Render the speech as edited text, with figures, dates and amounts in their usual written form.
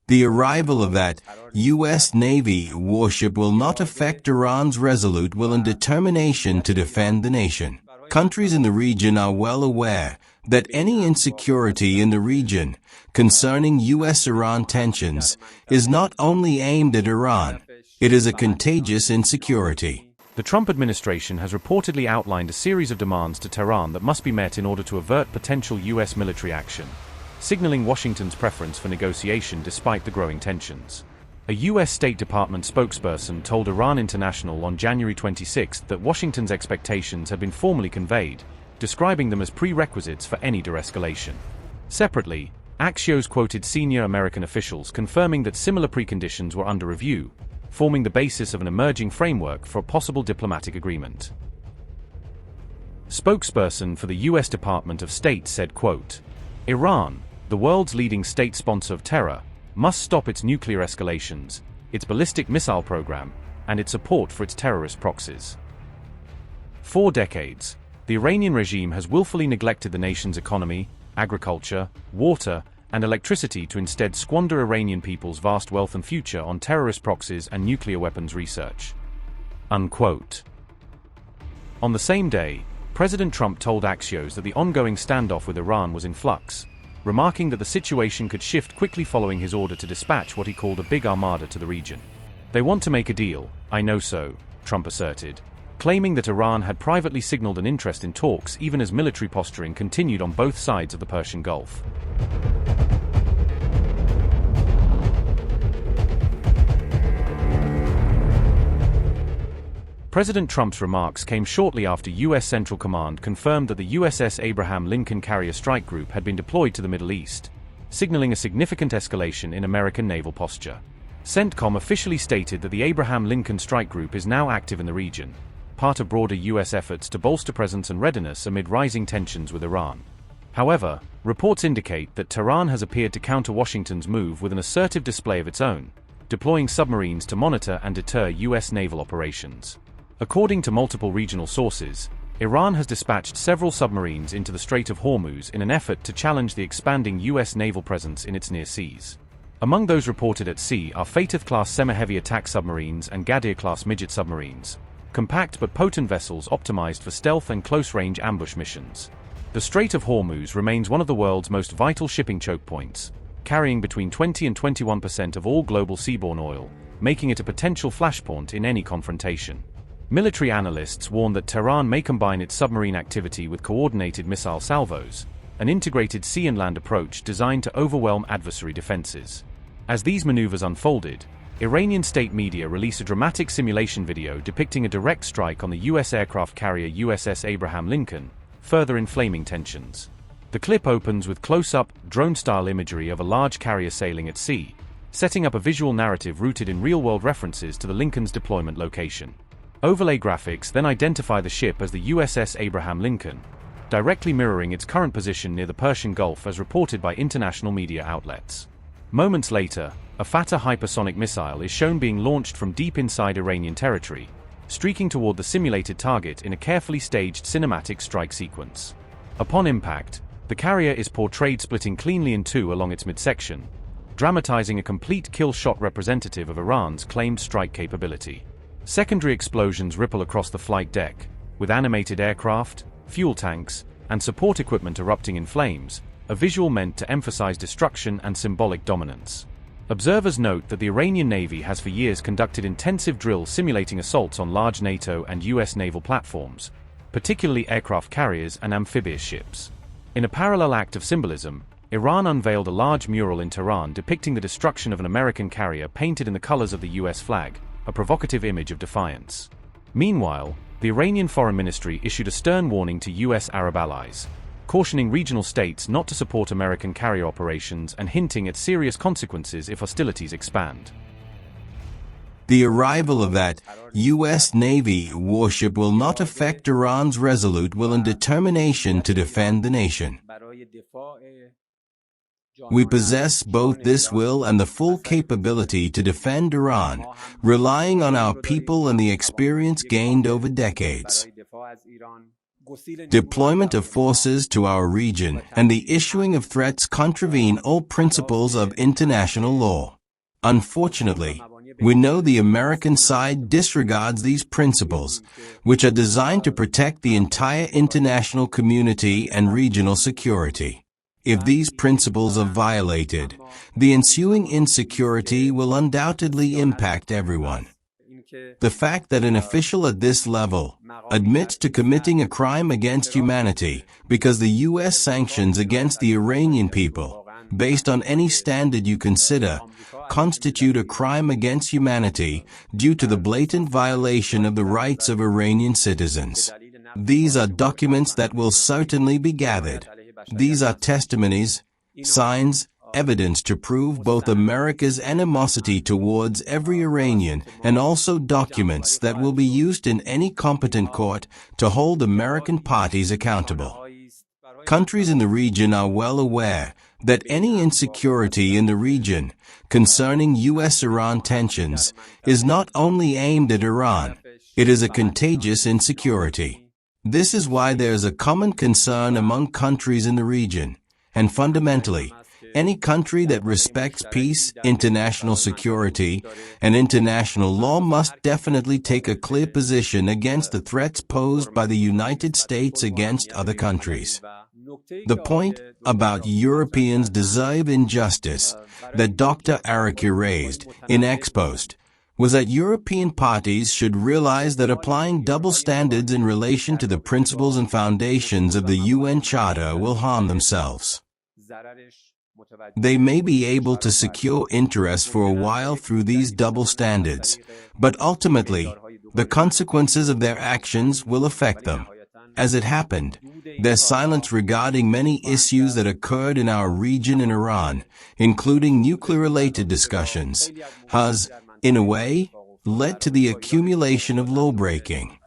The arrival of that U.S. Navy warship will not affect Iran's resolute will and determination to defend the nation. Countries in the region are well aware that any insecurity in the region concerning U.S.-Iran tensions is not only aimed at Iran, it is a contagious insecurity. The Trump administration has reportedly outlined a series of demands to Tehran that must be met in order to avert potential U.S. military action, signaling Washington's preference for negotiation despite the growing tensions. A U.S. State Department spokesperson told Iran International on January 26 that Washington's expectations had been formally conveyed, describing them as prerequisites for any de-escalation. Separately, Axios quoted senior American officials confirming that similar preconditions were under review, forming the basis of an emerging framework for a possible diplomatic agreement. Spokesperson for the U.S. Department of State said, quote, "Iran, the world's leading state sponsor of terror, must stop its nuclear escalations, its ballistic missile program, and its support for its terrorist proxies." For decades, the Iranian regime has willfully neglected the nation's economy, agriculture, water, and electricity to instead squander Iranian people's vast wealth and future on terrorist proxies and nuclear weapons research. Unquote. On the same day, President Trump told Axios that the ongoing standoff with Iran was in flux, remarking that the situation could shift quickly following his order to dispatch what he called a big armada to the region. "They want to make a deal, I know so," Trump asserted, claiming that Iran had privately signaled an interest in talks even as military posturing continued on both sides of the Persian Gulf. President Trump's remarks came shortly after U.S. Central Command confirmed that the USS Abraham Lincoln Carrier Strike Group had been deployed to the Middle East, signaling a significant escalation in American naval posture. CENTCOM officially stated that the Abraham Lincoln Strike Group is now active in the region, part of broader U.S. efforts to bolster presence and readiness amid rising tensions with Iran. However, reports indicate that Tehran has appeared to counter Washington's move with an assertive display of its own, deploying submarines to monitor and deter U.S. naval operations. According to multiple regional sources, Iran has dispatched several submarines into the Strait of Hormuz in an effort to challenge the expanding U.S. naval presence in its near seas. Among those reported at sea are Fatih-class semi-heavy attack submarines and Ghadir-class midget submarines, compact but potent vessels optimized for stealth and close-range ambush missions. The Strait of Hormuz remains one of the world's most vital shipping choke points, carrying between 20 and 21% of all global seaborne oil, making it a potential flashpoint in any confrontation. Military analysts warn that Tehran may combine its submarine activity with coordinated missile salvos, an integrated sea and land approach designed to overwhelm adversary defenses. As these maneuvers unfolded, Iranian state media released a dramatic simulation video depicting a direct strike on the U.S. aircraft carrier USS Abraham Lincoln, further inflaming tensions. The clip opens with close-up, drone-style imagery of a large carrier sailing at sea, setting up a visual narrative rooted in real-world references to the Lincoln's deployment location. Overlay graphics then identify the ship as the USS Abraham Lincoln, directly mirroring its current position near the Persian Gulf as reported by international media outlets. Moments later, a Fateh hypersonic missile is shown being launched from deep inside Iranian territory, streaking toward the simulated target in a carefully staged cinematic strike sequence. Upon impact, the carrier is portrayed splitting cleanly in two along its midsection, dramatizing a complete kill shot representative of Iran's claimed strike capability. Secondary explosions ripple across the flight deck, with animated aircraft, fuel tanks, and support equipment erupting in flames, a visual meant to emphasize destruction and symbolic dominance. Observers note that the Iranian Navy has for years conducted intensive drills simulating assaults on large NATO and US naval platforms, particularly aircraft carriers and amphibious ships. In a parallel act of symbolism, Iran unveiled a large mural in Tehran depicting the destruction of an American carrier painted in the colors of the US flag, a provocative image of defiance. Meanwhile, the Iranian Foreign Ministry issued a stern warning to US Arab allies, cautioning regional states not to support American carrier operations and hinting at serious consequences if hostilities expand. The arrival of that U.S. Navy warship will not affect Iran's resolute will and determination to defend the nation. We possess both this will and the full capability to defend Iran, relying on our people and the experience gained over decades. Deployment of forces to our region and the issuing of threats contravene all principles of international law. Unfortunately, we know the American side disregards these principles, which are designed to protect the entire international community and regional security. If these principles are violated, the ensuing insecurity will undoubtedly impact everyone. The fact that an official at this level admits to committing a crime against humanity because the U.S. sanctions against the Iranian people, based on any standard you consider, constitute a crime against humanity due to the blatant violation of the rights of Iranian citizens. These are documents that will certainly be gathered. These are testimonies, signs, evidence to prove both America's animosity towards every Iranian and also documents that will be used in any competent court to hold American parties accountable. Countries in the region are well aware that any insecurity in the region concerning U.S.-Iran tensions is not only aimed at Iran, it is a contagious insecurity. This is why there is a common concern among countries in the region, and fundamentally, any country that respects peace, international security, and international law must definitely take a clear position against the threats posed by the United States against other countries. The point about Europeans deserve injustice that Dr. Araki raised in Ex Post was that European parties should realize that applying double standards in relation to the principles and foundations of the UN Charter will harm themselves. They may be able to secure interest for a while through these double standards, but ultimately, the consequences of their actions will affect them. As it happened, their silence regarding many issues that occurred in our region in Iran, including nuclear-related discussions, has, in a way, led to the accumulation of law-breaking.